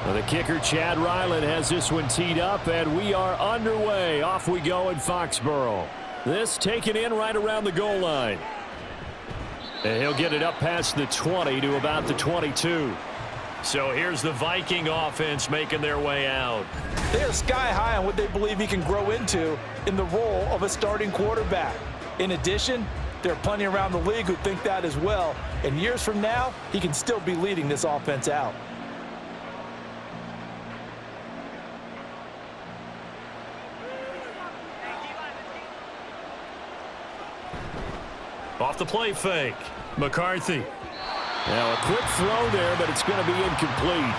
Well, the kicker, Chad Ryland, has this one teed up, and we are underway. Off we go in Foxborough. This taken in right around the goal line. And he'll get it up past the 20 to about the 22. So here's the Viking offense making their way out. They are sky high on what they believe he can grow into in the role of a starting quarterback. In addition, there are plenty around the league who think that as well. And years from now, he can still be leading this offense out. Off the play fake. McCarthy. Now a quick throw there, but it's going to be incomplete.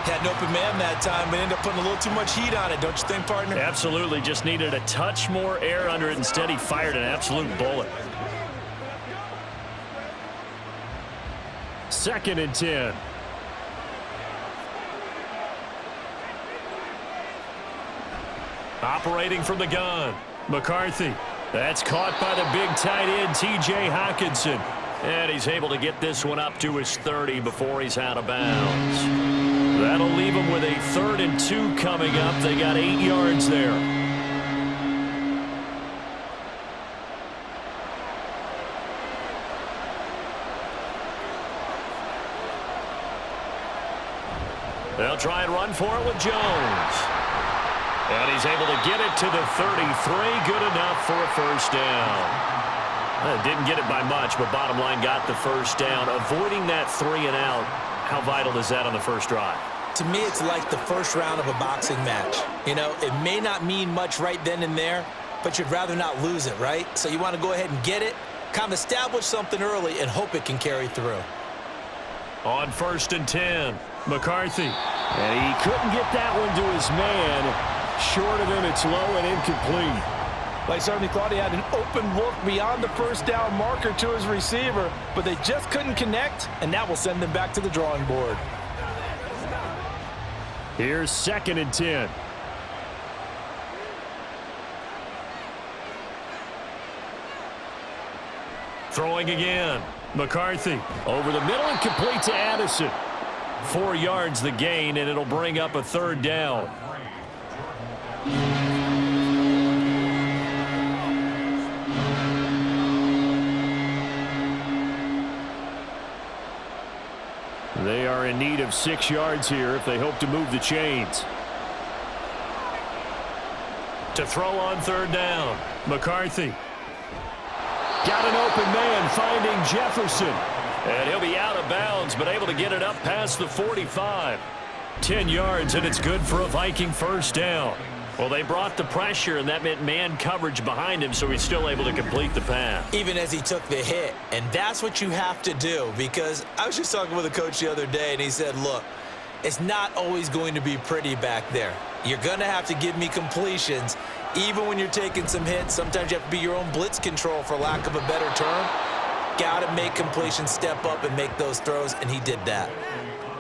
Had an open man that time, but ended up putting a little too much heat on it, don't you think, partner? Absolutely. Just needed a touch more air under it. Instead, he fired an absolute bullet. 2nd and 10. Operating from the gun. McCarthy. That's caught by the big tight end, T.J. Hockenson. And he's able to get this one up to his 30 before he's out of bounds. That'll leave him with a 3rd and 2 coming up. They got 8 yards there. They'll try and run for it with Jones. And he's able to get it to the 33. Good enough for a first down. Didn't get it by much, but bottom line got the first down. Avoiding that 3 and out, how vital is that on the first drive? To me, it's like the first round of a boxing match. You know, it may not mean much right then and there, but you'd rather not lose it, right? So you want to go ahead and get it, kind of establish something early, and hope it can carry through. On 1st and 10, McCarthy. And he couldn't get that one to his man. Short of him, it's low and incomplete. Well, he certainly thought he had an open look beyond the first down marker to his receiver, but they just couldn't connect, and that will send them back to the drawing board. Here's 2nd and 10. Throwing again. McCarthy over the middle and complete to Addison. 4 yards the gain, and it'll bring up a 3rd down. They are in need of 6 yards here if they hope to move the chains. To throw on 3rd down, McCarthy. Got an open man finding Jefferson. And he'll be out of bounds, but able to get it up past the 45. 10 yards, and it's good for a Viking first down. Well, they brought the pressure, and that meant man coverage behind him, so he's still able to complete the pass. Even as he took the hit, and that's what you have to do, because I was just talking with a coach the other day, and he said, look, it's not always going to be pretty back there. You're going to have to give me completions, even when you're taking some hits. Sometimes you have to be your own blitz control, for lack of a better term. Got to make completions, step up, and make those throws, and he did that.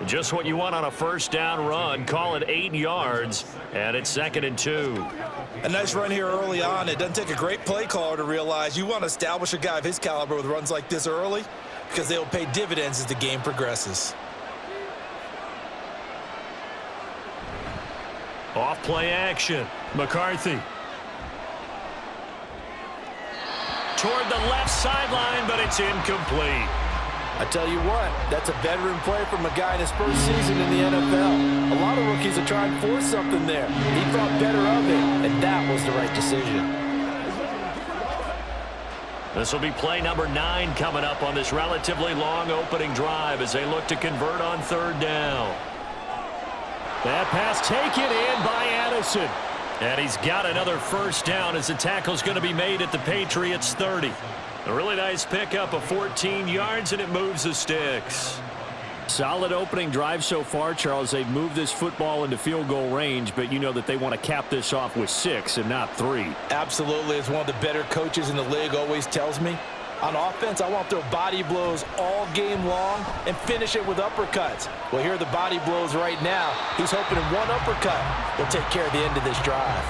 Just what you want on a first down run. Call it 8 yards, and it's 2nd and 2. A nice run here early on. It doesn't take a great play caller to realize you want to establish a guy of his caliber with runs like this early, because they will pay dividends as the game progresses. Off play action. McCarthy. Toward the left sideline, but it's incomplete. I tell you what, that's a veteran play from a guy in his first season in the NFL. A lot of rookies are trying to force something there. He thought better of it, and that was the right decision. This will be play number 9 coming up on this relatively long opening drive as they look to convert on 3rd down. That pass taken in by Addison. And he's got another first down as the tackle's going to be made at the Patriots 30. A really nice pickup of 14 yards, and it moves the sticks. Solid opening drive so far, Charles. They've moved this football into field goal range, but you know that they want to cap this off with 6 and not 3. Absolutely. As one of the better coaches in the league always tells me, on offense, I want to throw body blows all game long and finish it with uppercuts. Well, here are the body blows right now. He's hoping in one uppercut will take care of the end of this drive.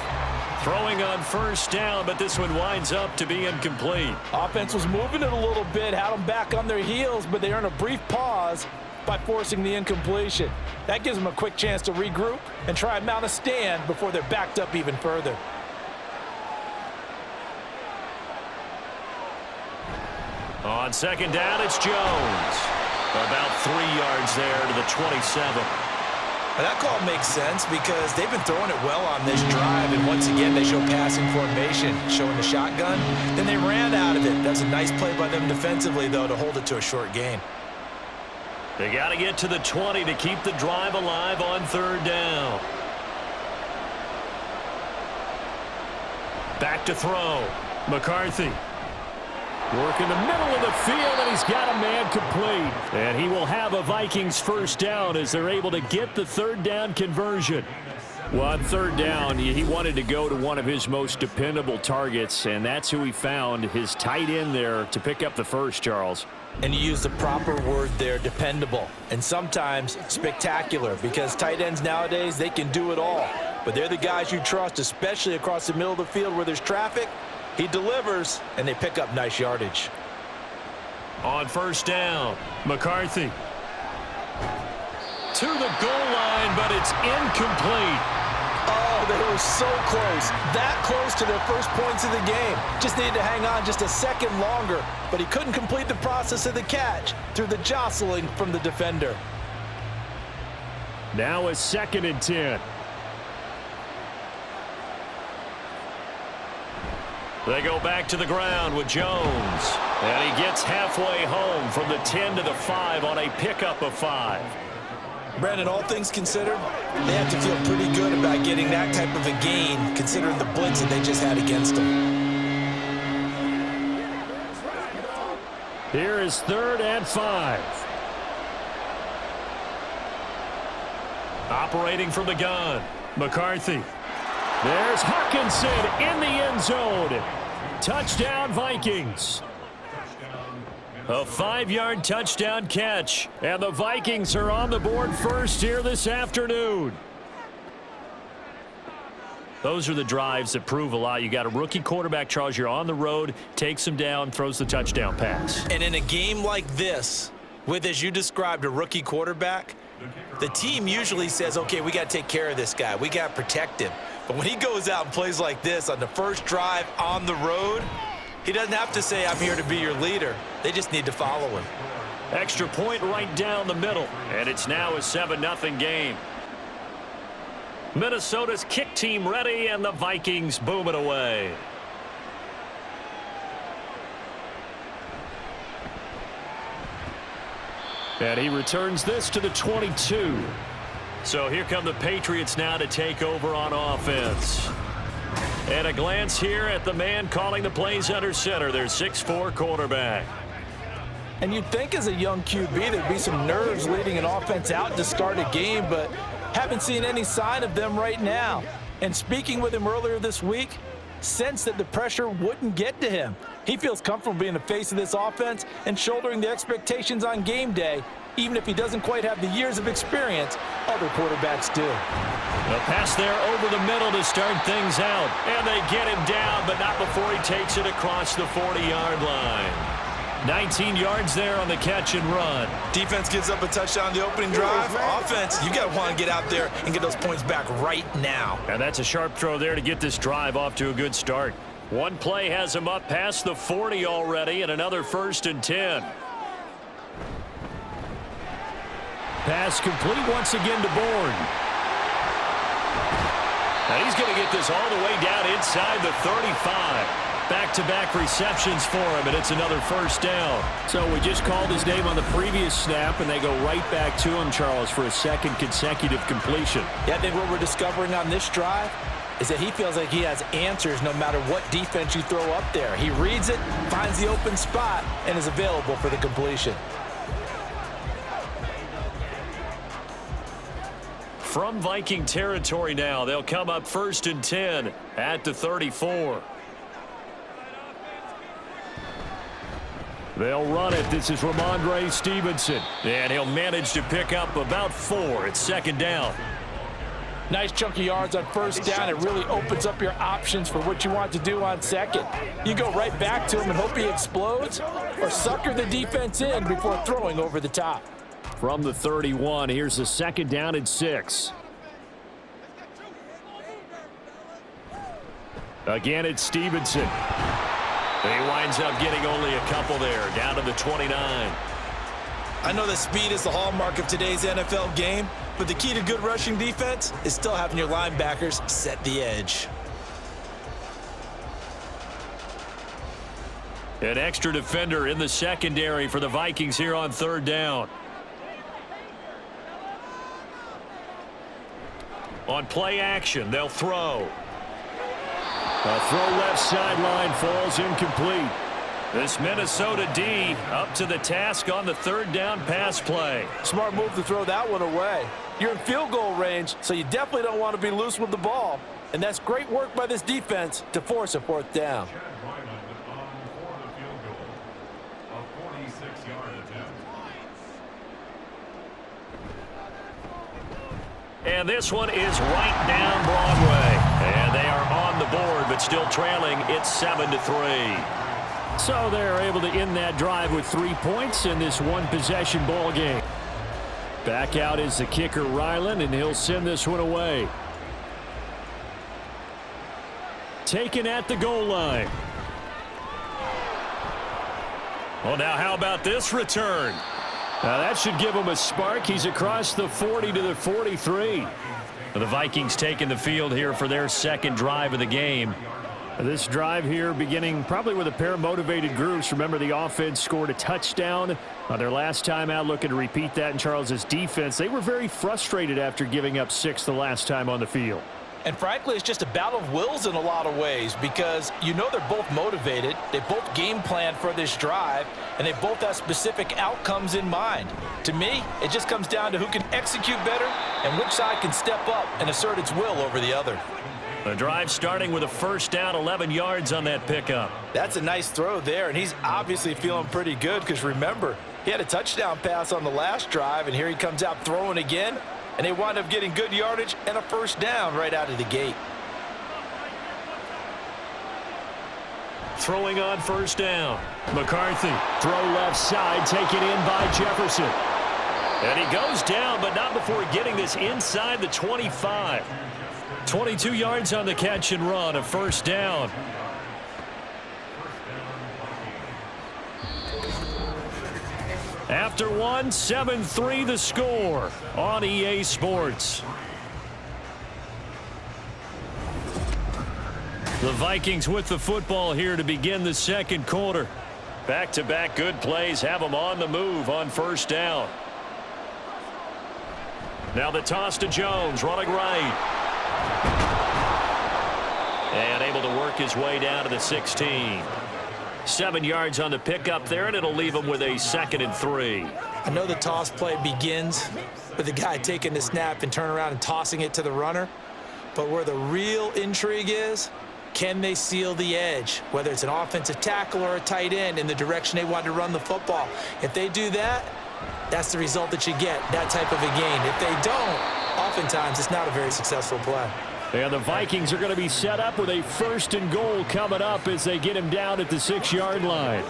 Throwing on first down, but this one winds up to be incomplete. Offense was moving it a little bit, had them back on their heels, but they earn a brief pause, by forcing the incompletion. That gives them a quick chance to regroup and try and mount a stand before they're backed up even further. On second down, it's Jones. About 3 yards there to the 27. Well, that call makes sense because they've been throwing it well on this drive, and once again they show passing formation, showing the shotgun. Then they ran out of it. That's a nice play by them defensively, though, to hold it to a short gain. They got to get to the 20 to keep the drive alive on third down. Back to throw. McCarthy. Work in the middle of the field, and he's got a man complete. And he will have a Vikings first down as they're able to get the third down conversion. Well, on third down, he wanted to go to one of his most dependable targets, and that's who he found, his tight end there, to pick up the first, Charles. And you use the proper word there, dependable, and sometimes spectacular, because tight ends nowadays, they can do it all. But they're the guys you trust, especially across the middle of the field where there's traffic. He delivers, and they pick up nice yardage. On first down, McCarthy. To the goal line, but it's incomplete. Oh, they were so close. That close to their first points of the game. Just needed to hang on just a second longer, but he couldn't complete the process of the catch through the jostling from the defender. Now a 2nd and 10. They go back to the ground with Jones. And he gets halfway home from the 10 to the 5 on a pickup of 5. Brandon, all things considered, they have to feel pretty good about getting that type of a gain, considering the blitz that they just had against them. Here is 3rd and 5. Operating from the gun, McCarthy. There's Hawkinson in the end zone. Touchdown, Vikings. A 5-yard touchdown catch. And the Vikings are on the board first here this afternoon. Those are the drives that prove a lot. You got a rookie quarterback, Charles. You're on the road, takes him down, throws the touchdown pass. And in a game like this, with, as you described, a rookie quarterback, the team usually says, okay, we got to take care of this guy. We got to protect him. But when he goes out and plays like this on the first drive on the road, he doesn't have to say, I'm here to be your leader. They just need to follow him. Extra point right down the middle. And it's now a 7-0 game. Minnesota's kick team ready, and the Vikings boom it away. And he returns this to the 22. So here come the Patriots now to take over on offense. And a glance here at the man calling the plays under center, their 6'4" quarterback. And you'd think as a young QB there'd be some nerves leading an offense out to start a game, but haven't seen any sign of them right now. And speaking with him earlier this week, sensed that the pressure wouldn't get to him. He feels comfortable being the face of this offense and shouldering the expectations on game day, even if he doesn't quite have the years of experience other quarterbacks do. A pass there over the middle to start things out. And they get him down, but not before he takes it across the 40-yard line. 19 yards there on the catch and run. Defense gives up a touchdown on the opening drive. Offense, you got to want to get out there and get those points back right now. And that's a sharp throw there to get this drive off to a good start. One play has him up past the 40 already, and another 1st and 10. Pass complete once again to Bourne. And he's going to get this all the way down inside the 35. Back-to-back receptions for him, and it's another 1st down. So we just called his name on the previous snap, and they go right back to him, Charles, for a 2nd consecutive completion. Yeah, I think what we're discovering on this drive is that he feels like he has answers no matter what defense you throw up there. He reads it, finds the open spot, and is available for the completion. From Viking territory now, they'll come up 1st and 10 at the 34. They'll run it. This is Ramondre Stevenson. And he'll manage to pick up about 4. It's 2nd down. Nice chunk of yards on 1st down. It really opens up your options for what you want to do on 2nd. You go right back to him and hope he explodes, or sucker the defense in before throwing over the top. from the 31. Here's the 2nd down and 6. Again, it's Stevenson. He winds up getting only a couple there, down to the 29. I know that speed is the hallmark of today's NFL game, but the key to good rushing defense is still having your linebackers set the edge. An extra defender in the secondary for the Vikings here on 3rd down. On play action, they'll throw. A throw left sideline falls incomplete. This Minnesota D up to the task on the 3rd down pass play. Smart move to throw that one away. You're in field goal range, so you definitely don't want to be loose with the ball. And that's great work by this defense to force a 4th down. And this one is right down Broadway. And they are on the board, but still trailing. It's 7-3. So they're able to end that drive with 3 points in this one-possession ball game. Back out is the kicker, Ryland, and he'll send this one away. Taken at the goal line. Well, now how about this return? Now that should give him a spark. He's across the 40 to the 43. The Vikings taking the field here for their 2nd drive of the game. This drive here beginning probably with a pair of motivated groups. Remember, the offense scored a touchdown their last time out, looking to repeat that in Charles's defense. They were very frustrated after giving up 6 the last time on the field. And frankly, it's just a battle of wills in a lot of ways because you know they're both motivated. They both game plan for this drive, and they both have specific outcomes in mind. To me, it just comes down to who can execute better and which side can step up and assert its will over the other. The drive starting with a 1st down, 11 yards on that pickup. That's a nice throw there, and he's obviously feeling pretty good because remember, he had a touchdown pass on the last drive, and here he comes out throwing again. And they wind up getting good yardage and a 1st down right out of the gate. Throwing on 1st down. McCarthy, throw left side, taken in by Jefferson. And he goes down, but not before getting this inside the 25. 22 yards on the catch and run, a 1st down. After 7-3 the score on EA Sports. The Vikings with the football here to begin the 2nd quarter. Back-to-back good plays have them on the move on 1st down. Now the toss to Jones, running right. And able to work his way down to the 16. 7 yards on the pickup there, and it'll leave him with a 2nd and 3. I know the toss play begins with the guy taking the snap and turn around and tossing it to the runner. But where the real intrigue is, can they seal the edge, whether it's an offensive tackle or a tight end in the direction they want to run the football? If they do that, that's the result that you get, that type of a gain. If they don't, oftentimes it's not a very successful play. And the Vikings are going to be set up with a 1st and goal coming up as they get him down at the 6-yard line.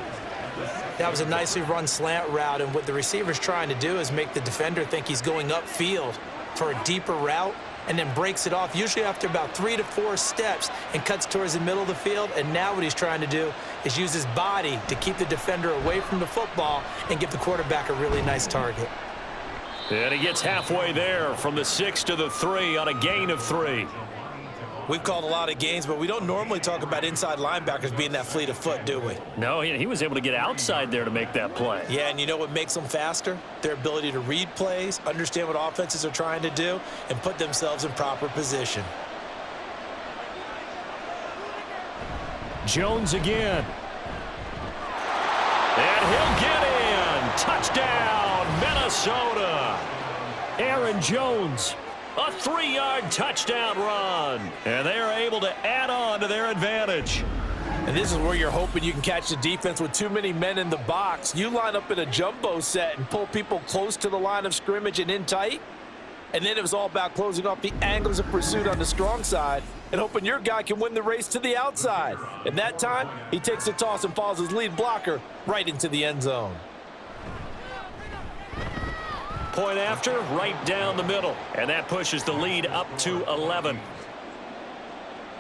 That was a nicely run slant route, and what the receiver's trying to do is make the defender think he's going upfield for a deeper route and then breaks it off, usually after about 3 to 4 steps, and cuts towards the middle of the field. And now what he's trying to do is use his body to keep the defender away from the football and give the quarterback a really nice target. And he gets halfway there from the 6 to the 3 on a gain of 3. We've called a lot of games, but we don't normally talk about inside linebackers being that fleet of foot, do we? No, he was able to get outside there to make that play. Yeah, and you know what makes them faster? Their ability to read plays, understand what offenses are trying to do, and put themselves in proper position. Jones again. And he'll get in. Touchdown, Minnesota. Aaron Jones. A 3-yard touchdown run. And they are able to add on to their advantage. And this is where you're hoping you can catch the defense with too many men in the box. You line up in a jumbo set and pull people close to the line of scrimmage and in tight. And then it was all about closing off the angles of pursuit on the strong side and hoping your guy can win the race to the outside. And that time, he takes the toss and follows his lead blocker right into the end zone. Point after, right down the middle. And that pushes the lead up to 11.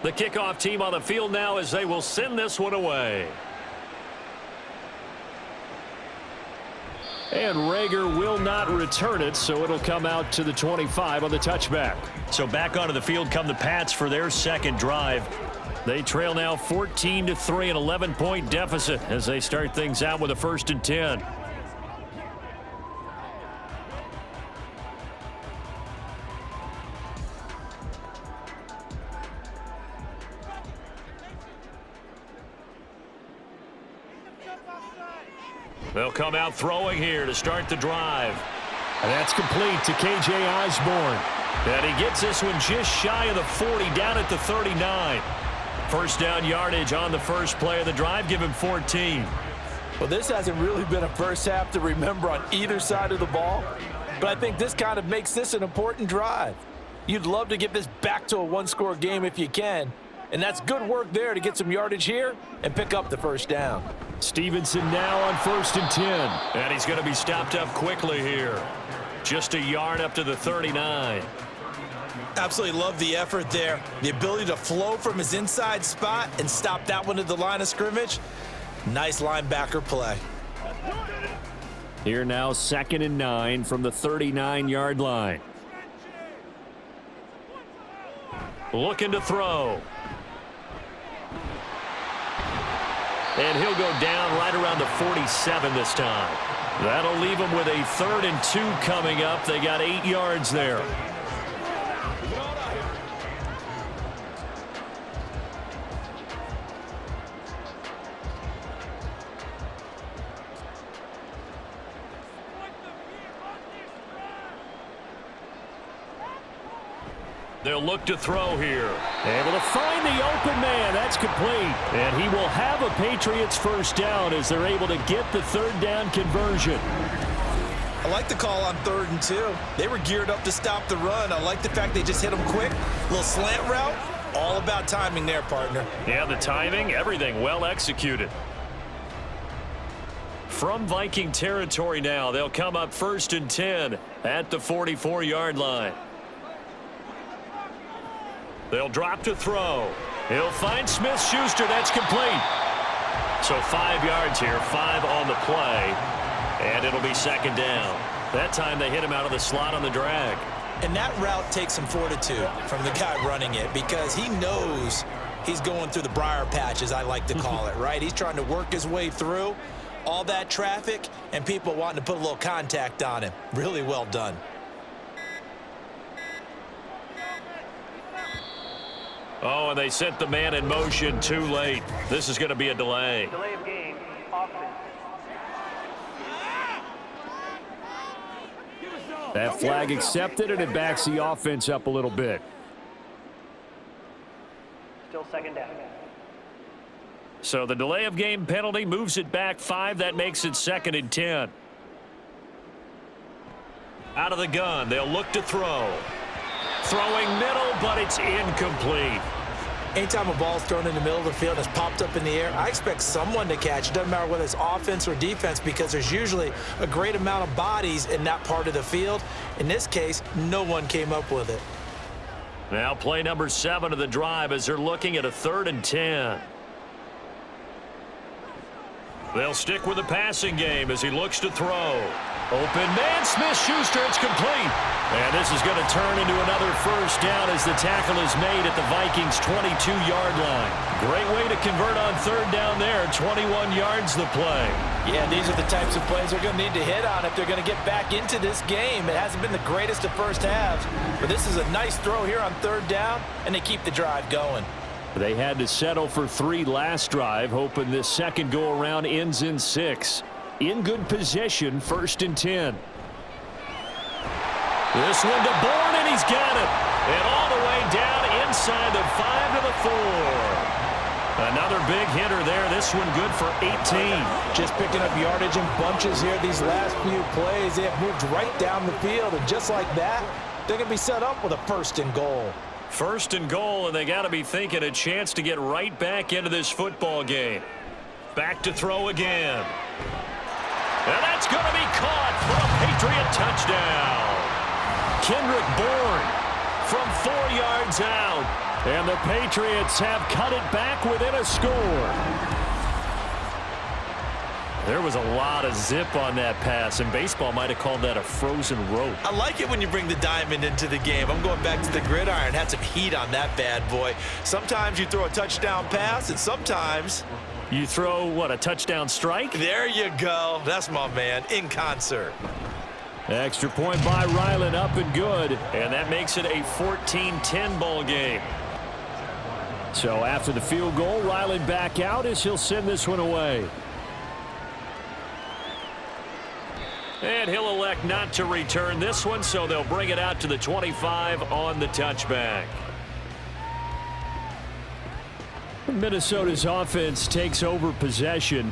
The kickoff team on the field now as they will send this one away. And Rager will not return it, so it'll come out to the 25 on the touchback. So back onto the field come the Pats for their second drive. They trail now 14-3, an 11-point deficit as they start things out with a 1st and 10. They'll come out throwing here to start the drive. And that's complete to K.J. Osborne. And he gets this one just shy of the 40, down at the 39. First down yardage on the first play of the drive. Give him 14. Well, this hasn't really been a first half to remember on either side of the ball. But I think this kind of makes this an important drive. You'd love to get this back to a one-score game if you can. And that's good work there to get some yardage here and pick up the first down. Stevenson now on 1st and 10. And he's going to be stopped up quickly here. Just a yard up to the 39. Absolutely love the effort there. The ability to flow from his inside spot and stop that one at the line of scrimmage. Nice linebacker play. Here now 2nd and 9 from the 39-yard line. Looking to throw. And he'll go down right around the 47 this time. That'll leave him with a 3rd and 2 coming up. They got 8 yards there. They'll look to throw here. Able to find the open man. That's complete. And he will have a Patriots first down as they're able to get the 3rd down conversion. I like the call on 3rd and 2. They were geared up to stop the run. I like the fact they just hit them quick. Little slant route. All about timing there, partner. Yeah, the timing, everything well executed. From Viking territory now, they'll come up 1st and 10 at the 44-yard line. They'll drop to throw. He'll find Smith-Schuster. That's complete. So 5 yards here, 5 on the play. And it'll be 2nd down. That time they hit him out of the slot on the drag. And that route takes some fortitude from the guy running it because he knows he's going through the briar patch, as I like to call it, right? He's trying to work his way through all that traffic and people wanting to put a little contact on him. Really well done. Oh, and they set the man in motion too late. This is going to be a delay. Delay of game, offense. That flag accepted, and it backs the offense up a little bit. Still 2nd down. So the delay of game penalty moves it back 5. That makes it 2nd and 10. Out of the gun, they'll look to throw. Throwing middle, but it's incomplete. Anytime a ball's thrown in the middle of the field and it's popped up in the air, I expect someone to catch. It doesn't matter whether it's offense or defense because there's usually a great amount of bodies in that part of the field. In this case, no one came up with it. Now play number 7 of the drive as they're looking at a 3rd and 10. They'll stick with the passing game as he looks to throw. Open man, Smith-Schuster, it's complete. And this is going to turn into another first down as the tackle is made at the Vikings' 22-yard line. Great way to convert on 3rd down there. 21 yards the play. Yeah, these are the types of plays they're going to need to hit on if they're going to get back into this game. It hasn't been the greatest of first halves, but this is a nice throw here on 3rd down, and they keep the drive going. They had to settle for 3 last drive, hoping this second go-around ends in 6. In good position, 1st and 10. This one to Bourne, and he's got it. And all the way down inside the 5 to the 4. Another big hitter there. This one good for 18. Just picking up yardage in bunches here these last few plays. They have moved right down the field, and just like that, they're going to be set up with a 1st and goal. 1st and goal, and they got to be thinking a chance to get right back into this football game. Back to throw again. And that's going to be caught for a Patriot touchdown. Kendrick Bourne from 4 yards out. And the Patriots have cut it back within a score. There was a lot of zip on that pass, and baseball might have called that a frozen rope. I like it when you bring the diamond into the game. I'm going back to the gridiron. Had some heat on that bad boy. Sometimes you throw a touchdown pass, and sometimes you throw, what, a touchdown strike? There you go. That's my man, in concert. Extra point by Ryland, up and good, and that makes it a 14-10 ball game. So after the field goal, Ryland back out as he'll send this one away. And he'll elect not to return this one, so they'll bring it out to the 25 on the touchback. Minnesota's offense takes over possession.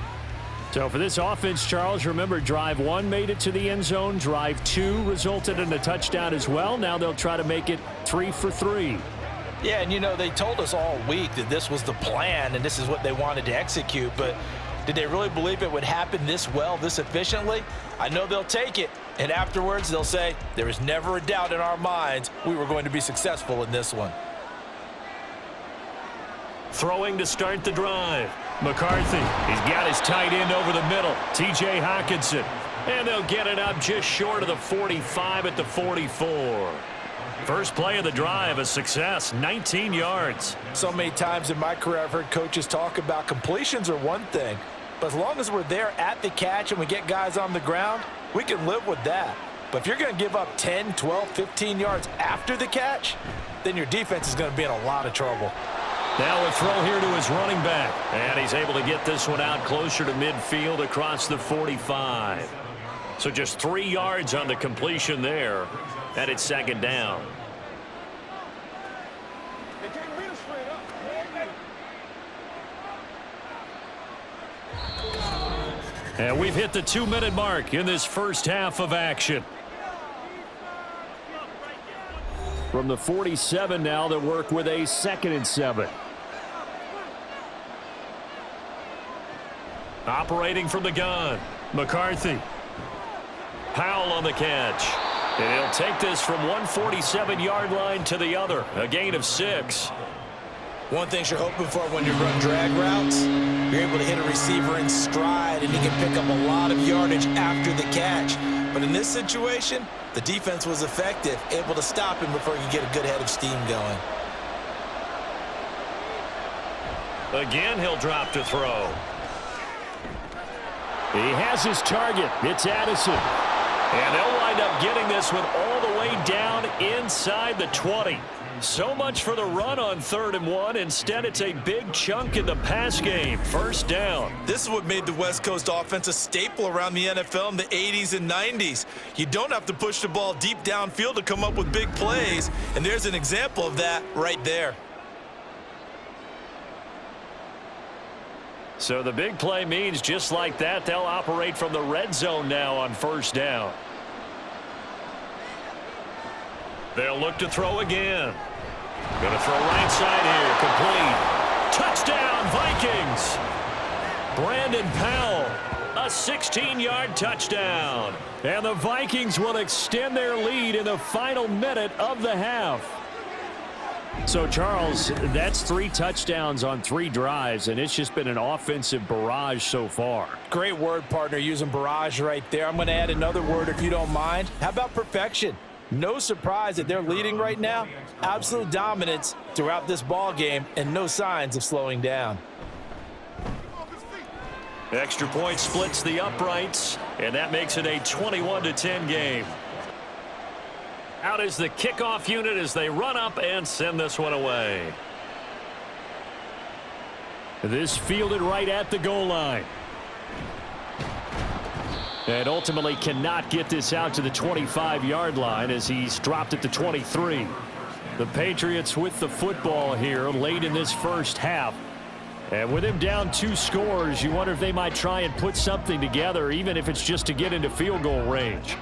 So for this offense, Charles, remember, drive 1 made it to the end zone. Drive 2 resulted in a touchdown as well. Now they'll try to make it 3 for 3. Yeah, and you know, they told us all week that this was the plan and this is what they wanted to execute, but did they really believe it would happen this well, this efficiently? I know they'll take it, and afterwards they'll say, there was never a doubt in our minds we were going to be successful in this one. Throwing to start the drive. McCarthy, he's got his tight end over the middle, T.J. Hockenson. And they'll get it up just short of the 45 at the 44. First play of the drive, a success, 19 yards. So many times in my career I've heard coaches talk about completions are one thing, but as long as we're there at the catch and we get guys on the ground, we can live with that. But if you're going to give up 10, 12, 15 yards after the catch, then your defense is going to be in a lot of trouble. Now a throw here to his running back, and he's able to get this one out closer to midfield across the 45. So just 3 yards on the completion there, and it's second down. And we've hit the 2-minute mark in this first half of action. From the 47 now, they'll work with a 2nd and 7. Operating from the gun, McCarthy. Powell on the catch. And he'll take this from 147-yard line to the other, a gain of 6. One thing you're hoping for when you run drag routes, you're able to hit a receiver in stride and he can pick up a lot of yardage after the catch. But in this situation, the defense was effective, able to stop him before he could get a good head of steam going. Again, he'll drop to throw. He has his target. It's Addison. And they'll wind up getting this one all the way down inside the 20. So much for the run on 3rd and 1. Instead, it's a big chunk in the pass game. First down. This is what made the West Coast offense a staple around the NFL in the 80s and 90s. You don't have to push the ball deep downfield to come up with big plays, and there's an example of that right there. So the big play means just like that, they'll operate from the red zone now on first down. They'll look to throw again. Going to throw right side here. Complete. Touchdown, Vikings. Brandon Powell, a 16-yard touchdown. And the Vikings will extend their lead in the final minute of the half. So, Charles, that's 3 touchdowns on 3 drives, and it's just been an offensive barrage so far. Great word, partner, using barrage right there. I'm going to add another word if you don't mind. How about perfection? No surprise that they're leading right now. Absolute dominance throughout this ball game and no signs of slowing down. Extra point splits the uprights, and that makes it a 21-10 game. Out is the kickoff unit as they run up and send this one away. This fielded right at the goal line. And ultimately cannot get this out to the 25-yard line as he's dropped at the 23. The Patriots with the football here late in this first half. And with him down 2 scores, you wonder if they might try and put something together, even if it's just to get into field goal range.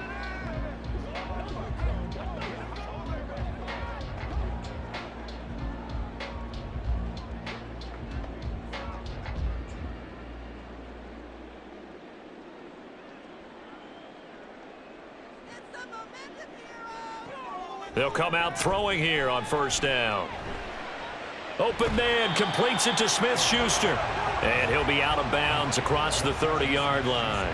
They'll come out throwing here on first down. Open man completes it to Smith-Schuster. And he'll be out of bounds across the 30-yard line.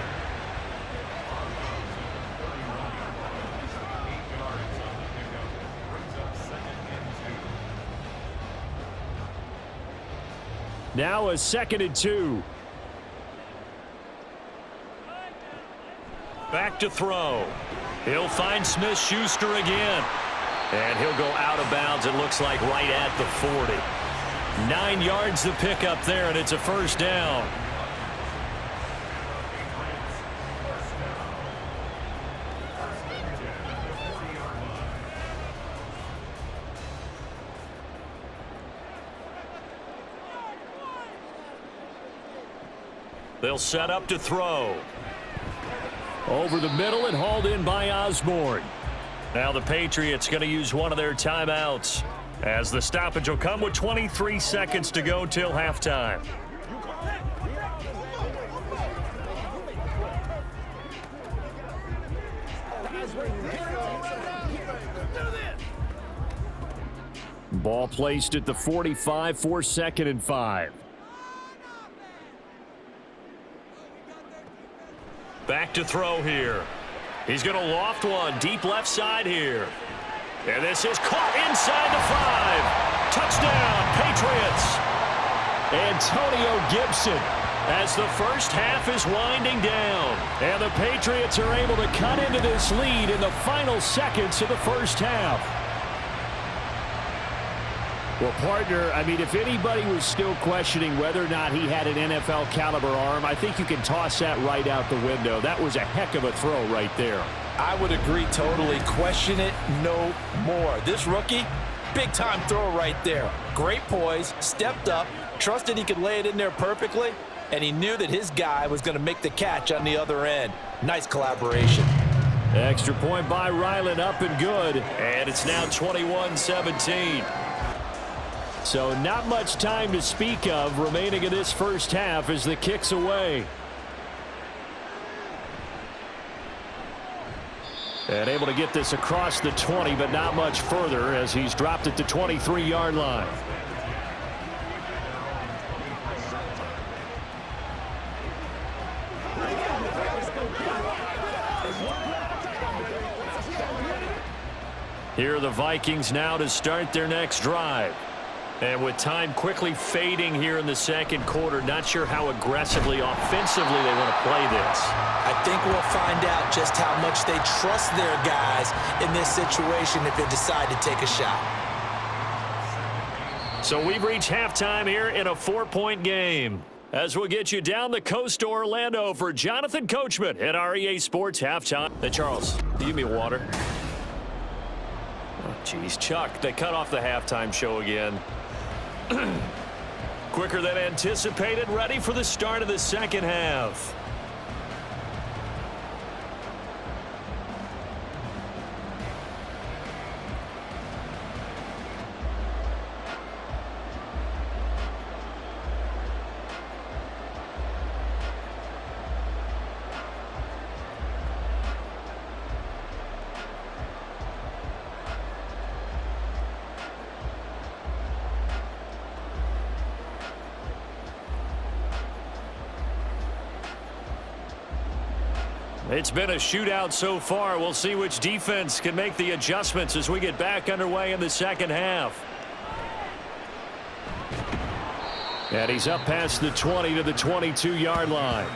Now a 2nd and 2. Back to throw. He'll find Smith-Schuster again. And he'll go out of bounds, it looks like, right at the 40. 9 yards to pick up there, and it's a first down. They'll set up to throw. Over the middle and hauled in by Osborne. Now the Patriots going to use one of their timeouts, as the stoppage will come with 23 seconds to go till halftime. Ball placed at the 45 for 2nd and 5. Back to throw here. He's going to loft one deep left side here. And this is caught inside the 5. Touchdown, Patriots. Antonio Gibson, as the first half is winding down. And the Patriots are able to cut into this lead in the final seconds of the first half. Well, partner, I mean, if anybody was still questioning whether or not he had an NFL caliber arm, I think you can toss that right out the window. That was a heck of a throw right there. I would agree totally. Question it no more. This rookie, big-time throw right there. Great poise, stepped up, trusted he could lay it in there perfectly, and he knew that his guy was going to make the catch on the other end. Nice collaboration. Extra point by Ryland, up and good. And it's now 21-17. So not much time to speak of remaining in this first half as the kick's away. And able to get this across the 20, but not much further as he's dropped at the 23-yard line. Here are the Vikings now to start their next drive. And with time quickly fading here in the second quarter, not sure how aggressively, offensively they want to play this. I think we'll find out just how much they trust their guys in this situation if they decide to take a shot. So we've reached halftime here in a 4-point game. As we'll get you down the coast to Orlando for Jonathan Coachman at REA Sports Halftime. Hey, Charles, give me water. Oh, geez, Chuck, they cut off the halftime show again. Quicker than anticipated, ready for the start of the second half. It's been a shootout so far. We'll see which defense can make the adjustments as we get back underway in the second half. And he's up past the 20 to the 22-yard line.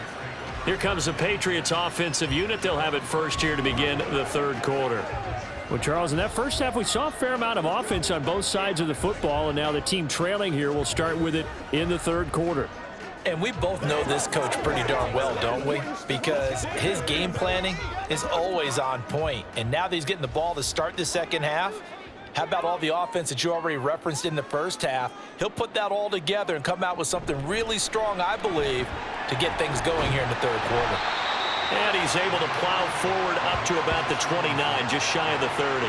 Here comes the Patriots offensive unit. They'll have it first here to begin the third quarter. Well, Charles, in that first half, we saw a fair amount of offense on both sides of the football, and now the team trailing here will start with it in the third quarter. And we both know this coach pretty darn well, don't we? Because his game planning is always on point. And now that he's getting the ball to start the second half, how about all the offense that you already referenced in the first half? He'll put that all together and come out with something really strong, I believe, to get things going here in the third quarter. And he's able to plow forward up to about the 29, just shy of the 30.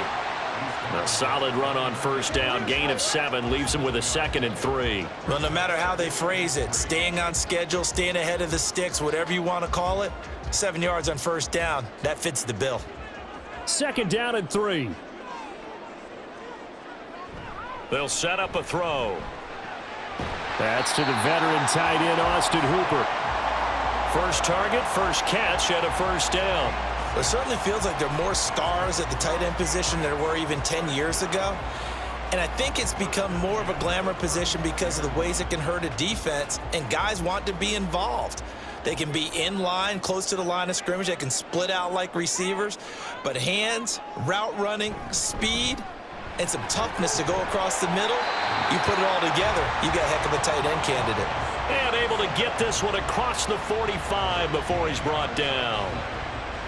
A solid run on first down, gain of 7, leaves him with a 2nd and 3. Well, no matter how they phrase it, staying on schedule, staying ahead of the sticks, whatever you want to call it, 7 yards on first down, that fits the bill. 2nd down and 3. They'll set up a throw. That's to the veteran tight end, Austin Hooper. First target, first catch, and a first down. It certainly feels like there are more stars at the tight end position than there were even 10 years ago. And I think it's become more of a glamour position because of the ways it can hurt a defense, and guys want to be involved. They can be in line, close to the line of scrimmage. They can split out like receivers. But hands, route running, speed, and some toughness to go across the middle, you put it all together, you got a heck of a tight end candidate. And able to get this one across the 45 before he's brought down.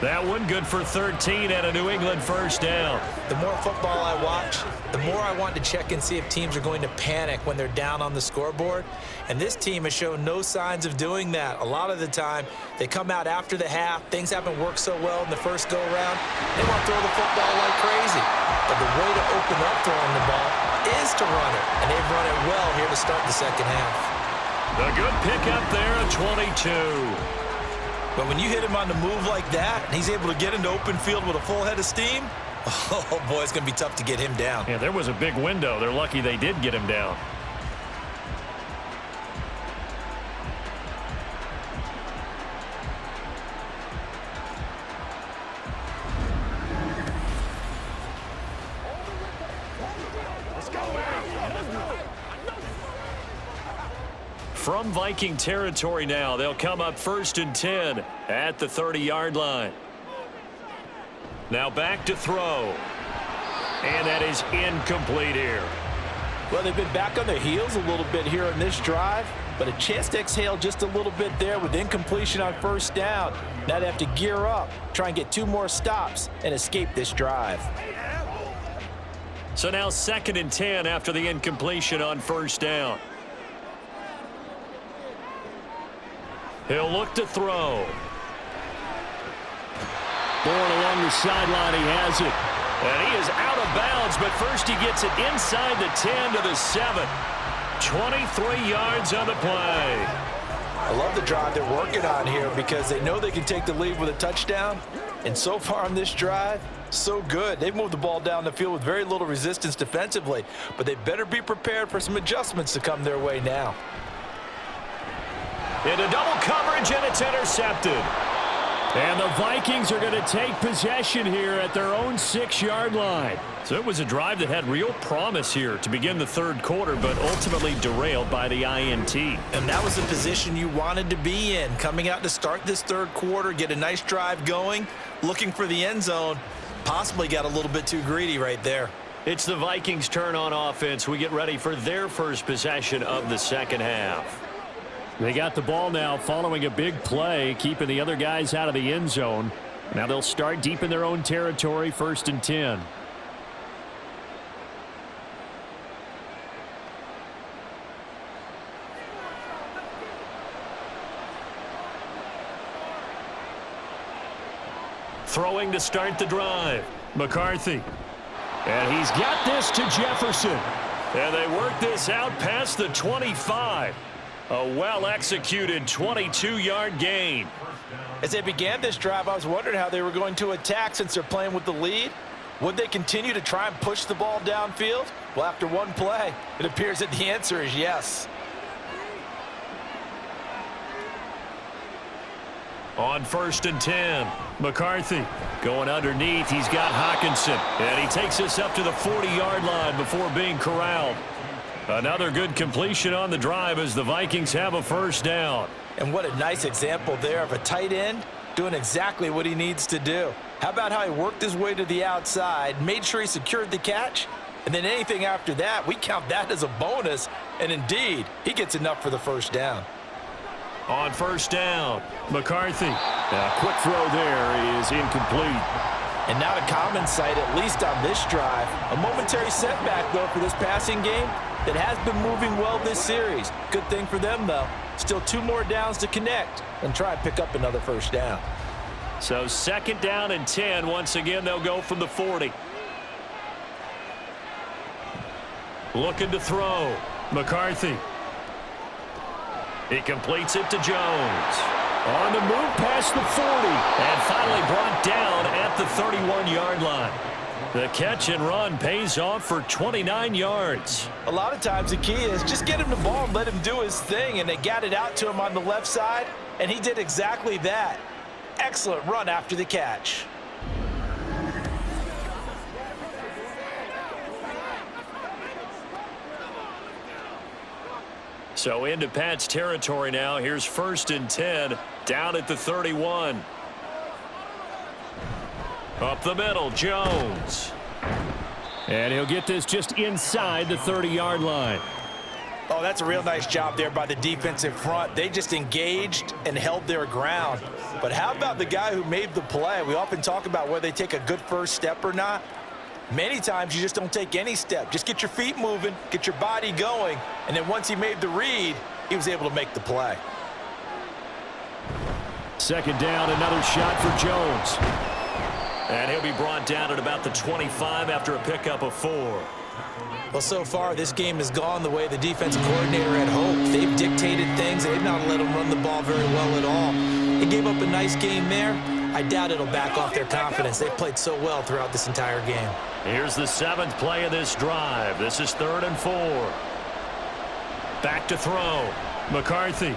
That one good for 13 and a New England first down. The more football I watch, the more I want to check and see if teams are going to panic when they're down on the scoreboard. And this team has shown no signs of doing that. A lot of the time, they come out after the half. Things haven't worked so well in the first go-around. They want to throw the football like crazy. But the way to open up throwing the ball is to run it. And they've run it well here to start the second half. A good pickup there at 22. But when you hit him on the move like that, and he's able to get into open field with a full head of steam, oh, boy, it's going to be tough to get him down. Yeah, there was a big window. They're lucky they did get him down. From Viking territory now, they'll come up 1st and 10 at the 30-yard line. Now back to throw. And that is incomplete here. Well, they've been back on their heels a little bit here in this drive, but a chance to exhale just a little bit there with incompletion on first down. Now they have to gear up, try and get 2 more stops, and escape this drive. So now 2nd and 10 after the incompletion on first down. He'll look to throw. Born along the sideline, he has it. And he is out of bounds, but first he gets it inside the 10 to the 7. 23 yards on the play. I love the drive they're working on here because they know they can take the lead with a touchdown. And so far on this drive, so good. They've moved the ball down the field with very little resistance defensively, but they better be prepared for some adjustments to come their way now. Into double coverage, and it's intercepted. And the Vikings are going to take possession here at their own 6-yard line. So it was a drive that had real promise here to begin the third quarter, but ultimately derailed by the INT. And that was the position you wanted to be in, coming out to start this third quarter, get a nice drive going, looking for the end zone. Possibly got a little bit too greedy right there. It's the Vikings' turn on offense. We get ready for their first possession of the second half. They got the ball now following a big play, keeping the other guys out of the end zone. Now they'll start deep in their own territory, 1st and 10. Throwing to start the drive. McCarthy. And he's got this to Jefferson. And they work this out past the 25. A well-executed 22-yard gain. As they began this drive, I was wondering how they were going to attack since they're playing with the lead. Would they continue to try and push the ball downfield? Well, after one play, it appears that the answer is yes. On 1st and 10, McCarthy going underneath. He's got Hockenson, and he takes us up to the 40-yard line before being corralled. Another good completion on the drive as the Vikings have a first down. And what a nice example there of a tight end doing exactly what he needs to do. How about how he worked his way to the outside, made sure he secured the catch, and then anything after that, we count that as a bonus. And indeed, he gets enough for the first down. On first down, McCarthy. A quick throw there is incomplete. And not a common sight, at least on this drive. A momentary setback, though, for this passing game that has been moving well this series. Good thing for them, though. Still 2 more downs to connect and try and pick up another first down. So 2nd down and 10. Once again, they'll go from the 40. Looking to throw. McCarthy. He completes it to Jones. On the move past the 40. And finally brought down at the 31-yard line. The catch and run pays off for 29 yards. A lot of times the key is just get him the ball and let him do his thing, and they got it out to him on the left side, and he did exactly that. Excellent run after the catch. So into Pat's territory now. Here's 1st and 10 down at the 31. Up the middle, Jones. And he'll get this just inside the 30-yard line. Oh, that's a real nice job there by the defensive front. They just engaged and held their ground. But how about the guy who made the play? We often talk about whether they take a good first step or not. Many times you just don't take any step. Just get your feet moving, get your body going, and then once he made the read, he was able to make the play. 2nd down, another shot for Jones. And he'll be brought down at about the 25 after a pickup of 4. Well, so far, this game has gone the way the defensive coordinator had hoped. They've dictated things. They've not let them run the ball very well at all. They gave up a nice game there. I doubt it'll back off their confidence. They've played so well throughout this entire game. Here's the 7th play of this drive. This is 3rd and 4. Back to throw. McCarthy.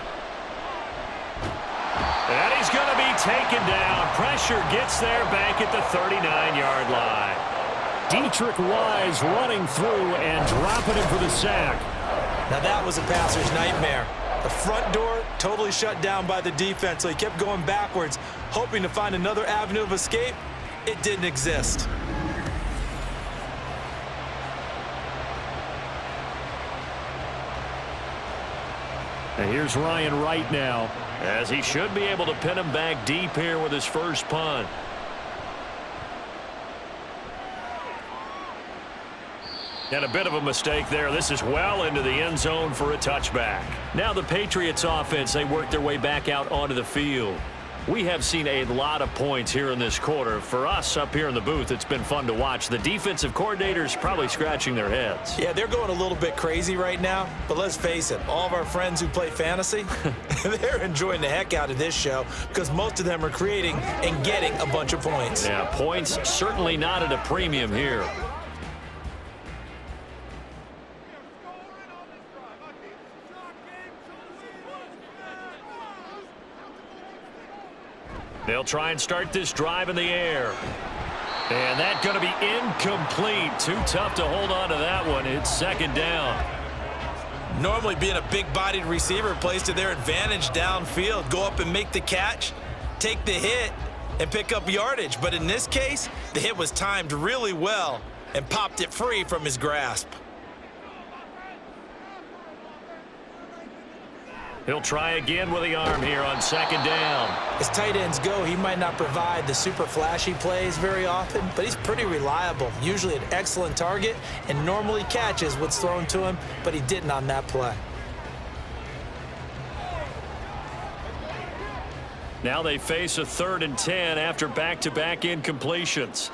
And he's going to be taken down. Pressure gets there back at the 39-yard line. Dietrich Wise running through and dropping him for the sack. Now that was a passer's nightmare. The front door totally shut down by the defense, so he kept going backwards, hoping to find another avenue of escape. It didn't exist. And here's Ryan Wright now, as he should be able to pin him back deep here with his first punt. And a bit of a mistake there. This is well into the end zone for a touchback. Now the Patriots offense, they work their way back out onto the field. We have seen a lot of points here in this quarter. For us up here in the booth, it's been fun to watch. The defensive coordinators probably scratching their heads. Yeah, they're going a little bit crazy right now, but let's face it, all of our friends who play fantasy, they're enjoying the heck out of this show because most of them are creating and getting a bunch of points. Yeah, points certainly not at a premium here. They'll try and start this drive in the air. And that's going to be incomplete. Too tough to hold on to that one. It's 2nd down. Normally being a big-bodied receiver plays to their advantage downfield. Go up and make the catch, take the hit, and pick up yardage. But in this case, the hit was timed really well and popped it free from his grasp. He'll try again with the arm here on 2nd down. As tight ends go, he might not provide the super flashy plays very often, but he's pretty reliable, usually an excellent target, and normally catches what's thrown to him, but he didn't on that play. Now they face a 3rd and 10 after back-to-back incompletions.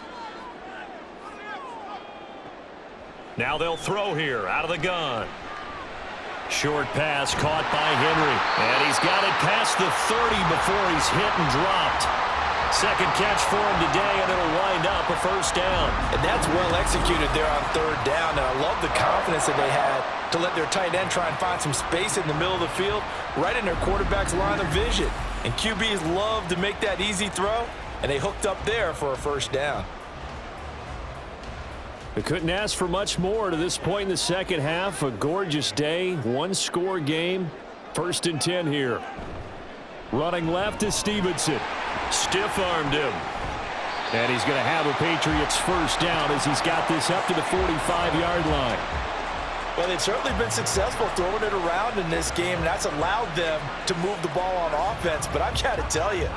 Now they'll throw here out of the gun. Short pass caught by Henry. And he's got it past the 30 before he's hit and dropped. 2nd catch for him today, and it'll wind up a 1st down. And that's well executed there on 3rd down. And I love the confidence that they had to let their tight end try and find some space in the middle of the field, right in their quarterback's line of vision. And QBs love to make that easy throw, and they hooked up there for a 1st down. They couldn't ask for much more to this point in the second half. A gorgeous day, one-score game. 1st and 10 here. Running left is Stevenson. Stiff-armed him. And he's going to have a Patriots 1st down as he's got this up to the 45-yard line. Well, they've certainly been successful throwing it around in this game, and that's allowed them to move the ball on offense. But I've got to tell you,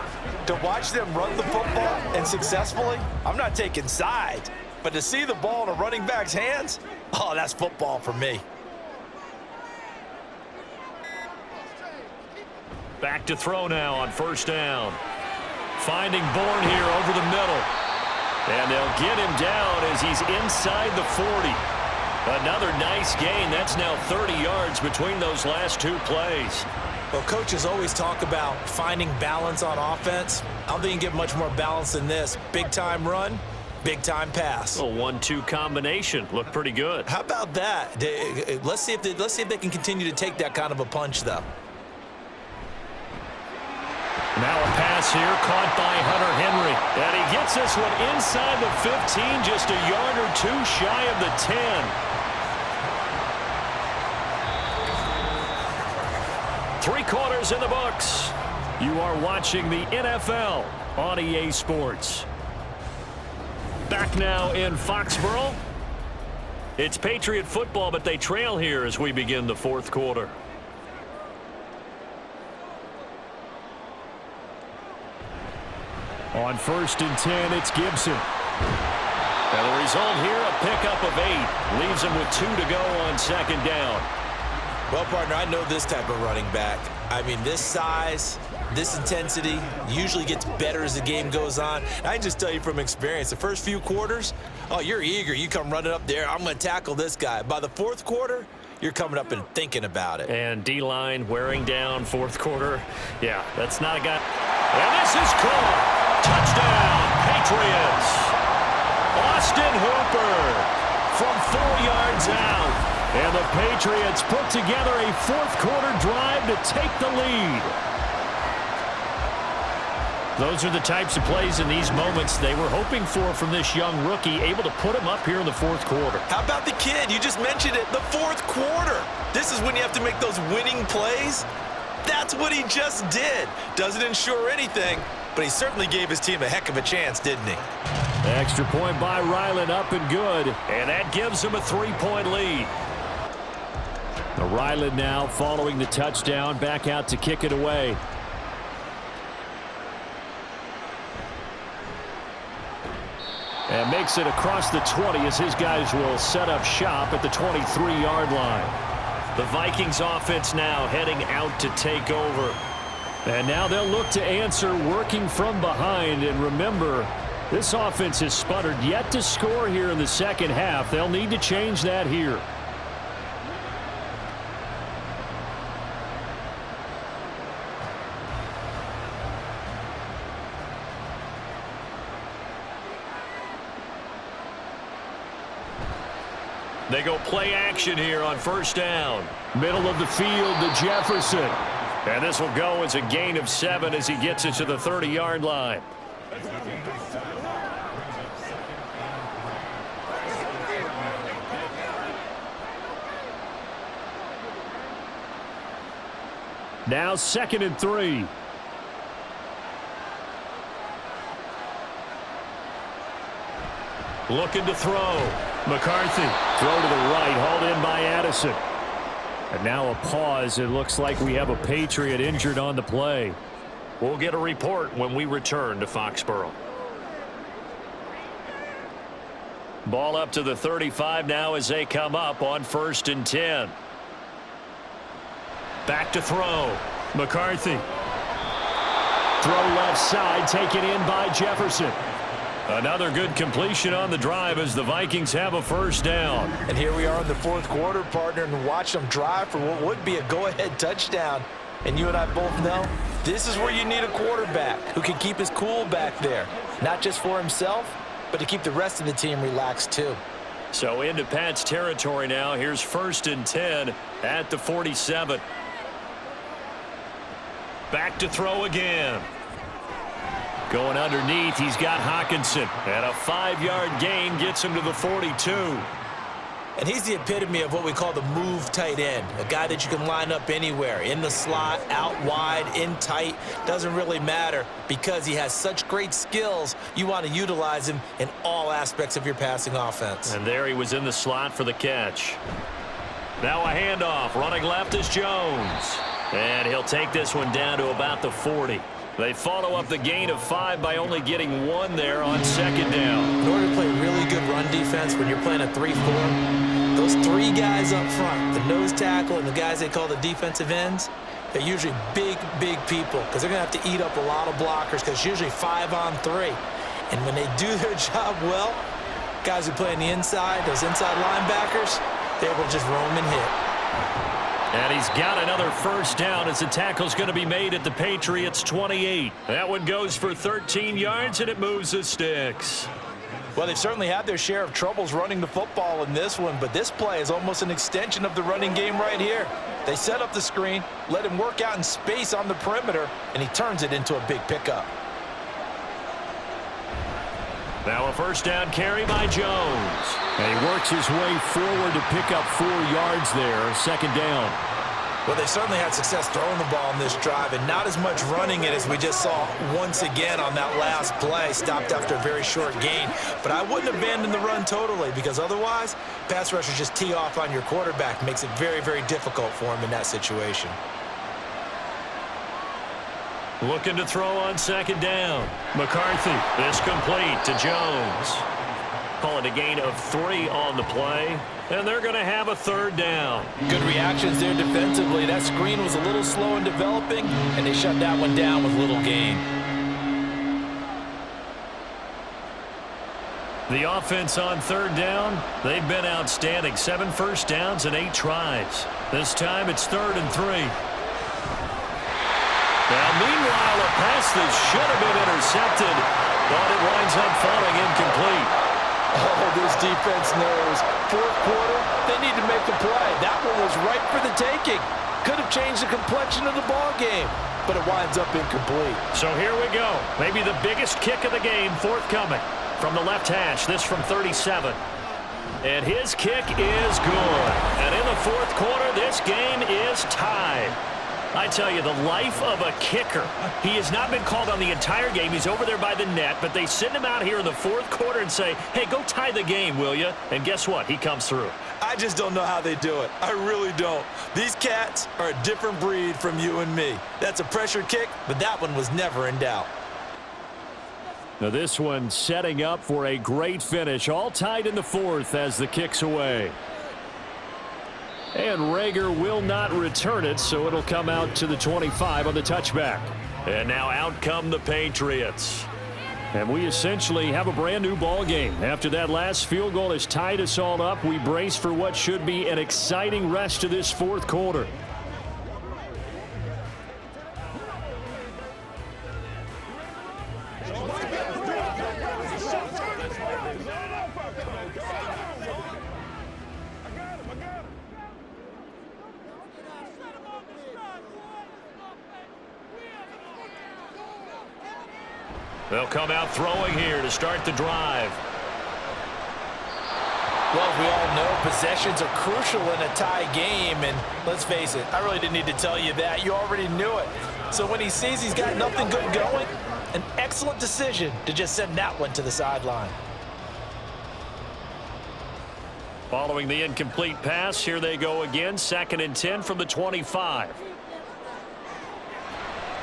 to watch them run the football and successfully, I'm not taking sides. But to see the ball in a running back's hands, oh, that's football for me. Back to throw now on 1st down. Finding Bourne here over the middle. And they'll get him down as he's inside the 40. Another nice gain. That's now 30 yards between those last 2 plays. Well, coaches always talk about finding balance on offense. I don't think you can get much more balance than this. Big-time run, big-time pass. A 1-2 combination. Looked pretty good. How about that? Let's see if they can continue to take that kind of a punch, though. Now a pass here caught by Hunter Henry. And he gets this one inside the 15, just a yard or two shy of the 10. Three quarters in the books. You are watching the NFL on EA Sports. Back now in Foxborough. It's Patriot football, but they trail here as we begin the fourth quarter. On 1st and 10, it's Gibson. And the result here, a pickup of 8. Leaves him with 2 to go on 2nd down. Well, partner, I know this type of running back. I mean, this size, this intensity usually gets better as the game goes on. I can just tell you from experience, the first few quarters, oh, you're eager. You come running up there, I'm going to tackle this guy. By the 4th quarter, you're coming up and thinking about it. And D-line wearing down 4th quarter. Yeah, that's not a guy. And this is caught. Touchdown, Patriots. Austin Hooper from 4 yards out. And the Patriots put together a 4th quarter drive to take the lead. Those are the types of plays in these moments they were hoping for from this young rookie, able to put him up here in the 4th quarter. How about the kid? You just mentioned it, the 4th quarter. This is when you have to make those winning plays. That's what he just did. Doesn't ensure anything, but he certainly gave his team a heck of a chance, didn't he? Extra point by Ryland, up and good. And that gives him a 3-point lead. The Ryland now following the touchdown, back out to kick it away. And makes it across the 20 as his guys will set up shop at the 23-yard line. The Vikings offense now heading out to take over. And now they'll look to answer working from behind. And remember, this offense has sputtered yet to score here in the second half. They'll need to change that here. They go play action here on 1st down. Middle of the field to Jefferson. And this will go as a gain of 7 as he gets it to the 30-yard line. Now 2nd and 3. Looking to throw. McCarthy, throw to the right, hauled in by Addison. And now a pause. It looks like we have a Patriot injured on the play. We'll get a report when we return to Foxborough. Ball up to the 35 now as they come up on 1st and 10. Back to throw. McCarthy. Throw left side, taken in by Jefferson. Another good completion on the drive as the Vikings have a 1st down. And here we are in the 4th quarter, partner, and watch them drive for what would be a go-ahead touchdown. And you and I both know this is where you need a quarterback who can keep his cool back there. Not just for himself, but to keep the rest of the team relaxed too. So into Pat's territory now. Here's 1st and 10 at the 47. Back to throw again. Going underneath, he's got Hawkinson. And a 5-yard gain gets him to the 42. And he's the epitome of what we call the move tight end. A guy that you can line up anywhere. In the slot, out wide, in tight. Doesn't really matter because he has such great skills. You want to utilize him in all aspects of your passing offense. And there he was in the slot for the catch. Now a handoff. Running left is Jones. And he'll take this one down to about the 40. They follow up the gain of 5 by only getting 1 there on 2nd down. In order to play really good run defense when you're playing a 3-4, those 3 guys up front, the nose tackle and the guys they call the defensive ends, they're usually big, big people because they're going to have to eat up a lot of blockers because it's usually 5 on 3. And when they do their job well, guys who play on the inside, those inside linebackers, they're able to just roam and hit. And he's got another first down as the tackle's going to be made at the Patriots 28. That one goes for 13 yards, and it moves the sticks. Well, they've certainly had their share of troubles running the football in this one, but this play is almost an extension of the running game right here. They set up the screen, let him work out in space on the perimeter, and he turns it into a big pickup. Now a first down carry by Jones. And he works his way forward to pick up 4 yards there, second down. Well, they certainly had success throwing the ball in this drive, and not as much running it as we just saw once again on that last play. Stopped after a very short gain. But I wouldn't abandon the run totally, because otherwise, pass rushers just tee off on your quarterback. Makes it very, very difficult for him in that situation. Looking to throw on second down. McCarthy, this complete to Jones. Call it a gain of 3 on the play, and they're going to have a third down. Good reactions there defensively. That screen was a little slow in developing, and they shut that one down with little gain. The offense on third down, they've been outstanding. 7 first downs and 8 tries. This time it's 3rd and 3. Now, meanwhile, a pass that should have been intercepted, but it winds up falling incomplete. Oh, this defense knows. 4th quarter, they need to make the play. That one was right for the taking. Could have changed the complexion of the ball game, but it winds up incomplete. So here we go. Maybe the biggest kick of the game forthcoming from the left hash. This from 37. And his kick is good. And in the 4th quarter, this game is tied. I tell you, the life of a kicker. He has not been called on the entire game. He's over there by the net, but they send him out here in the 4th quarter and say, hey, go tie the game, will you? And guess what? He comes through. I just don't know how they do it. I really don't. These cats are a different breed from you and me. That's a pressure kick, but that one was never in doubt. Now this one setting up for a great finish. All tied in the 4th as the kick's away. And Rager will not return it, so it'll come out to the 25 on the touchback. And now out come the Patriots. And we essentially have a brand new ball game. After that last field goal has tied us all up, we brace for what should be an exciting rest of this 4th quarter. They'll come out throwing here to start the drive. Well, as we all know, possessions are crucial in a tie game, and let's face it, I really didn't need to tell you that. You already knew it. So when he sees he's got nothing good going, an excellent decision to just send that one to the sideline. Following the incomplete pass, here they go again. 2nd and 10 from the 25.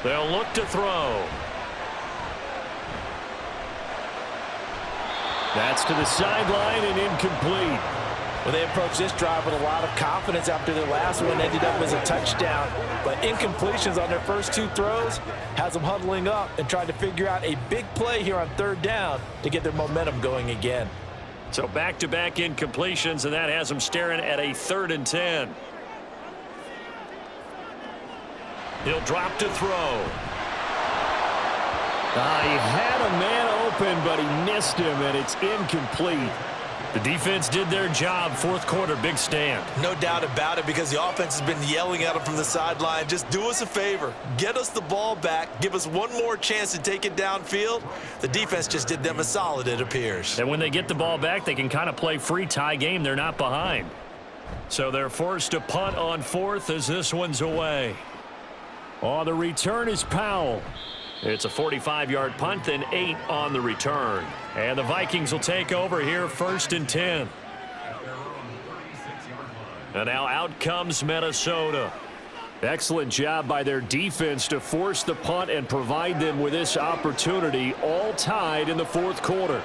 They'll look to throw. That's to the sideline and incomplete. Well, they approached this drive with a lot of confidence after their last one ended up as a touchdown. But incompletions on their first 2 throws has them huddling up and trying to figure out a big play here on 3rd down to get their momentum going again. So back-to-back incompletions, and that has them staring at a 3rd and 10. He'll drop to throw. He had a man open, but he missed him, and it's incomplete. The defense did their job. 4th quarter, big stand. No doubt about it, because the offense has been yelling at them from the sideline. Just do us a favor. Get us the ball back. Give us one more chance to take it downfield. The defense just did them a solid, it appears. And when they get the ball back, they can kind of play free tie game. They're not behind. So they're forced to punt on 4th as this one's away. On the return is Powell. It's a 45-yard punt, then 8 on the return. And the Vikings will take over here, 1st and 10. And now out comes Minnesota. Excellent job by their defense to force the punt and provide them with this opportunity, all tied in the 4th quarter.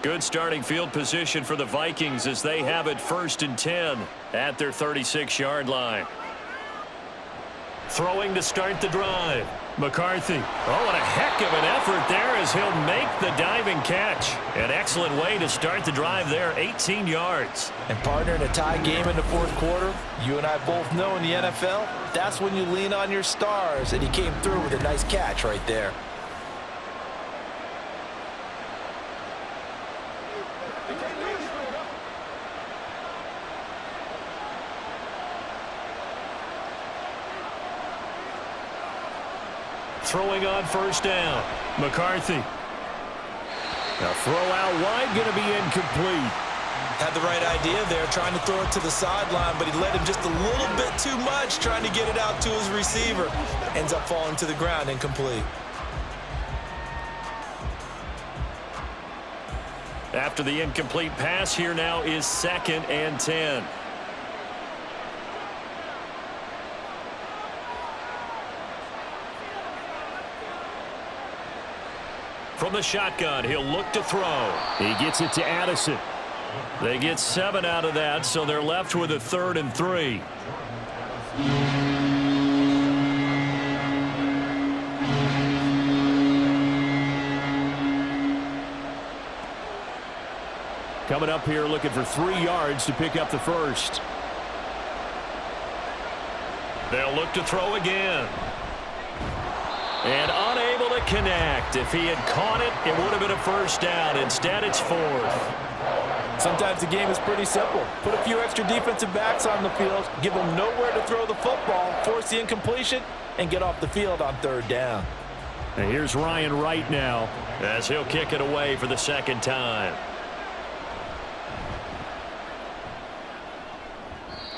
Good starting field position for the Vikings as they have it 1st and 10 at their 36-yard line. Throwing to start the drive. McCarthy. Oh, and a heck of an effort there as he'll make the diving catch. An excellent way to start the drive there, 18 yards. And partner, in a tie game in the fourth quarter, you and I both know in the NFL, that's when you lean on your stars, and he came through with a nice catch right there. Throwing on first down. McCarthy. Now throw out wide, going to be incomplete. Had the right idea there, trying to throw it to the sideline, but he led him just a little bit too much, trying to get it out to his receiver. Ends up falling to the ground, incomplete. After the incomplete pass, here now is 2nd and 10. From the shotgun, he'll look to throw. He gets it to Addison. They get 7 out of that, so they're left with a 3rd and 3. Coming up here looking for 3 yards to pick up the first. They'll look to throw again. And unable to connect. If he had caught it, it would have been a first down. Instead, it's 4th. Sometimes the game is pretty simple. Put a few extra defensive backs on the field, give them nowhere to throw the football, force the incompletion, and get off the field on 3rd down. And here's Ryan Wright now as he'll kick it away for the 2nd time.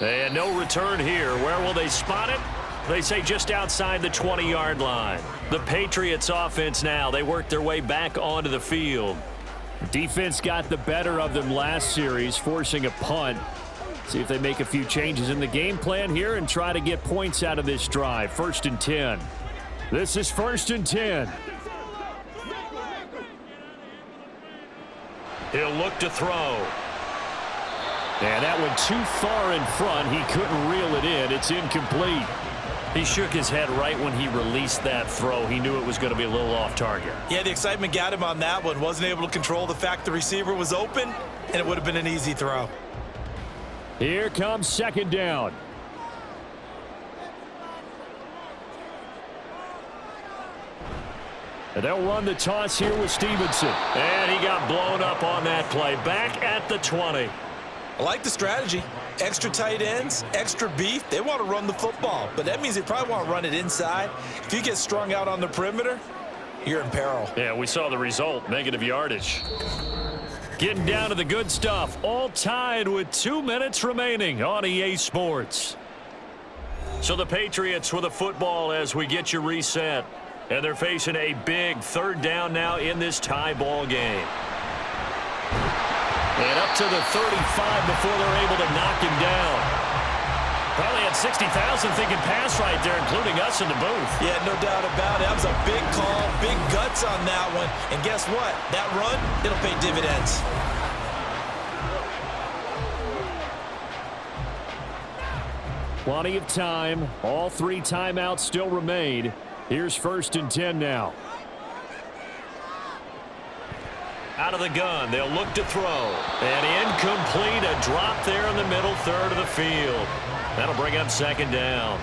And no return here. Where will they spot it? They say just outside the 20-yard line. The Patriots offense now. They work their way back onto the field. Defense got the better of them last series, forcing a punt. See if they make a few changes in the game plan here and try to get points out of this drive. 1st and 10. This is 1st and 10. He'll look to throw. And that went too far in front. He couldn't reel it in. It's incomplete. He shook his head right when he released that throw. He knew it was going to be a little off target. Yeah, the excitement got him on that one. Wasn't able to control the fact the receiver was open, and it would have been an easy throw. Here comes 2nd down. And they'll run the toss here with Stevenson. And he got blown up on that play. Back at the 20. I like the strategy. Extra tight ends, extra beef. They want to run the football, but that means they probably want to run it inside. If you get strung out on the perimeter, you're in peril. Yeah, we saw the result, negative yardage. Getting down to the good stuff, all tied with 2 minutes remaining on EA Sports. So the Patriots with a football as we get you reset. And they're facing a big 3rd down now in this tie ball game. And up to the 35 before they're able to knock him down. Probably had 60,000 thinking pass right there, including us in the booth. Yeah, no doubt about it. That was a big call, big guts on that one. And guess what? That run, it'll pay dividends. Plenty of time. All 3 timeouts still remain. Here's 1st and 10 now. Out of the gun, they'll look to throw. And incomplete, a drop there in the middle 3rd of the field. That'll bring up 2nd down.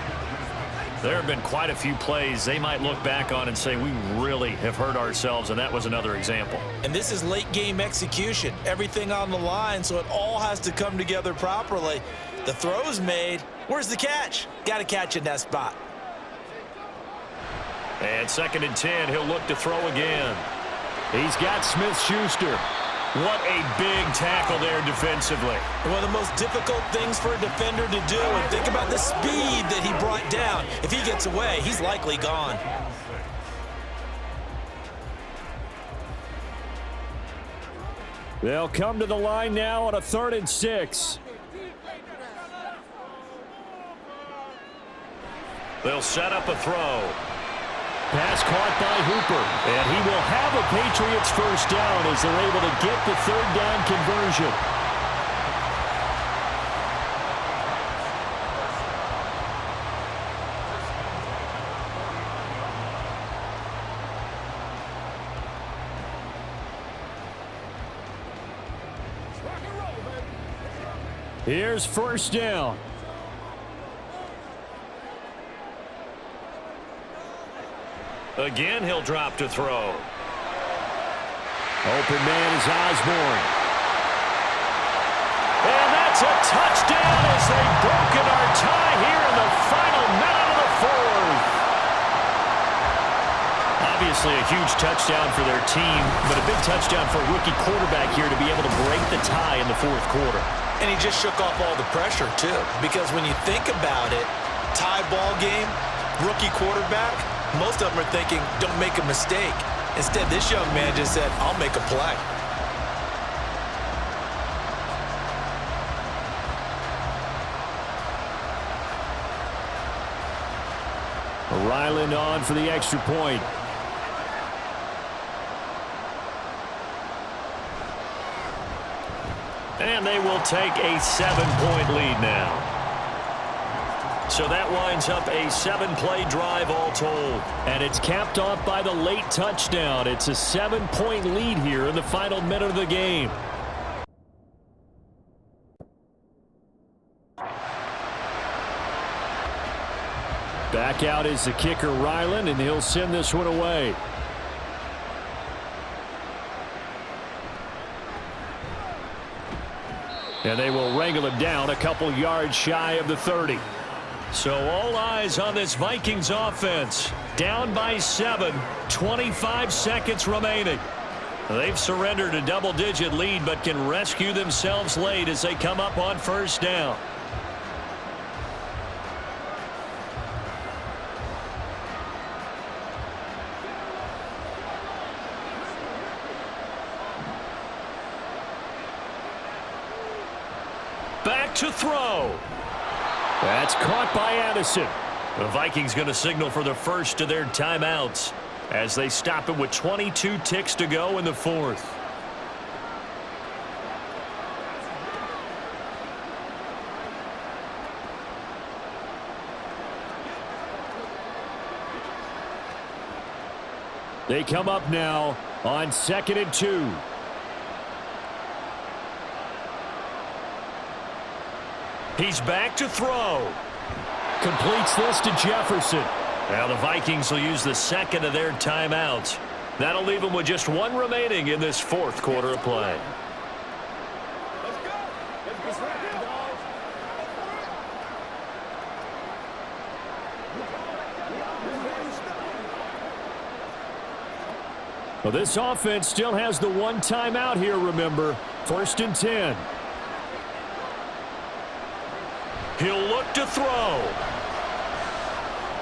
There have been quite a few plays they might look back on and say, we really have hurt ourselves, and that was another example. And this is late game execution. Everything on the line, so it all has to come together properly. The throw's made. Where's the catch? Got to catch in that spot. And 2nd and 10, he'll look to throw again. He's got Smith-Schuster. What a big tackle there defensively. One of the most difficult things for a defender to do. And think about the speed that he brought down. If he gets away, he's likely gone. They'll come to the line now on a 3rd and 6. They'll set up a throw. Pass caught by Hooper. And he will have a Patriots first down as they're able to get the 3rd down conversion. Here's first down. Again, he'll drop to throw. Open man is Osborne. And that's a touchdown as they've broken our tie here in the final minute of the fourth. Obviously a huge touchdown for their team, but a big touchdown for a rookie quarterback here to be able to break the tie in the fourth quarter. And he just shook off all the pressure, too. Because when you think about it, tie ball game, rookie quarterback, most of them are thinking, don't make a mistake. Instead, this young man just said, I'll make a play. Ryland on for the extra point. And they will take a 7-point lead now. So that winds up a 7-play drive all told. And it's capped off by the late touchdown. It's a 7-point lead here in the final minute of the game. Back out is the kicker, Ryland, and he'll send this one away. And they will wrangle him down a couple yards shy of the 30. So all eyes on this Vikings offense. Down by 7, 25 seconds remaining. They've surrendered a double-digit lead but can rescue themselves late as they come up on first down. Back to throw. That's caught by Addison. The Vikings going to signal for the first of their timeouts as they stop it with 22 ticks to go in the fourth. They come up now on 2nd and 2. He's back to throw. Completes this to Jefferson. Now the Vikings will use the second of their timeouts. That'll leave them with just one remaining in this fourth quarter of play. Well, this offense still has the one timeout here, remember. 1st and 10. He'll look to throw.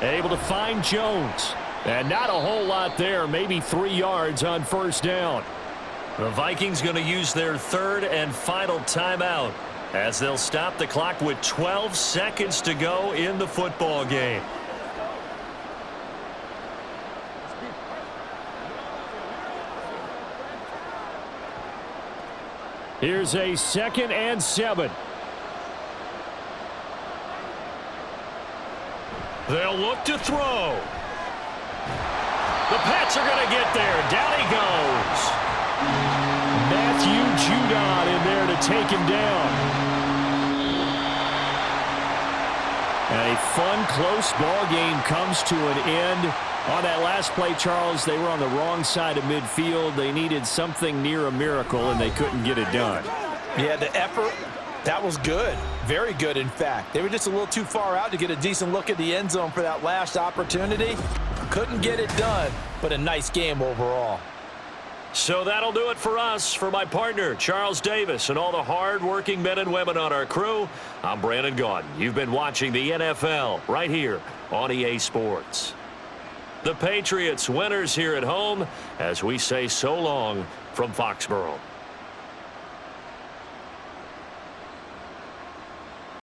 Able to find Jones. And not a whole lot there. Maybe 3 yards on first down. The Vikings going to use their third and final timeout as they'll stop the clock with 12 seconds to go in the football game. Here's a 2nd and 7. They'll look to throw. The Pats are going to get there. Down he goes. Matthew Judon in there to take him down. And a fun, close ball game comes to an end. On that last play, Charles, they were on the wrong side of midfield. They needed something near a miracle, and they couldn't get it done. Yeah, the effort, that was good. Very good, in fact. They were just a little too far out to get a decent look at the end zone for that last opportunity. Couldn't get it done, but a nice game overall. So that'll do it for us. For my partner, Charles Davis, and all the hard-working men and women on our crew, I'm Brandon Gaudin. You've been watching the NFL right here on EA Sports. The Patriots winners here at home as we say so long from Foxborough.